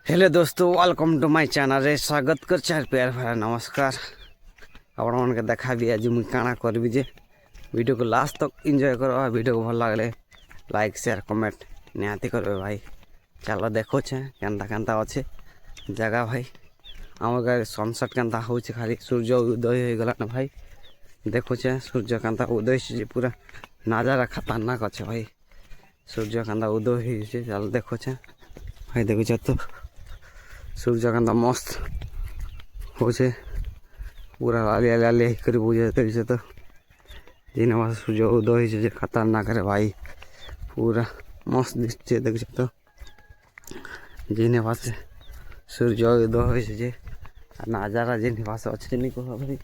Hello दोस्तों, welcome to my channel रे स्वागत कर चार प्यार भरा नमस्कार। आपण मन के देखा भी आज मुझे काଣା करबी जे वीडियो को लास्ट तक एंजॉय करो। वीडियो को भल लगले लाइक शेयर कमेंट निहाती करबे भाई। चलो देखो छे केनता केनता अच्छे जगह भाई। आम गाँव सनसेट केनता हो खाली सूर्य उदय हो गला भाई। देखो छे सूर्य केनता उदय से पूरा नजारा खतरनाक अच्छे भाई। सूर्य केनता उदय हो चल देखो छे भाई। देखो तो सूर्य केनता मस्त हो पूरा लालिया लालिया कर बुझे तो दिन बार सूर्य उदय हो खतरनाक रे भाई। पूरा मस्त दिखे देख तो जिन पास सूर्य उदय हो नजारा जिन पास अच्छे नहीं कह भाई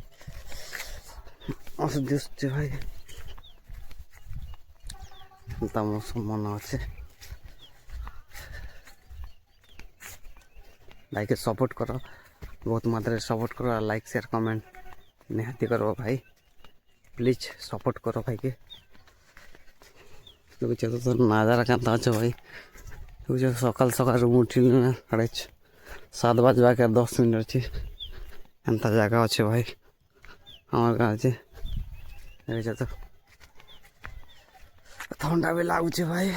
मस्त दिखे भाई। मौसम मन अच्छे लाइक सपोर्ट करो, बहुत मात्रा सपोर्ट करो। लाइक शेयर कमेंट निहाती करो भाई। प्लीज सपोर्ट करो भाई के। तो नजारा केनता अच्छे भाई। सकाल सकाल उठिल 7 बजवा के 10 मिनट अच्छे एंता जगह अच्छे भाई हमार गाँव अच्छे। तो ठंडा भी लगुचे भाई।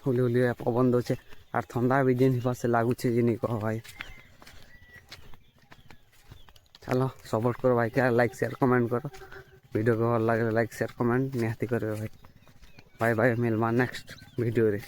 हुली हुली पवन दौचे और ठंडा भी जिन पास लगुचे जिन कह भाई। चलो सपोर्ट करो भाई क्या, लाइक शेयर कमेंट करो। वीडियो को भल लगे लाइक शेयर कमेंट निहाती करो भाई। बाय बाय, मिलवा नेक्स्ट वीडियो रे।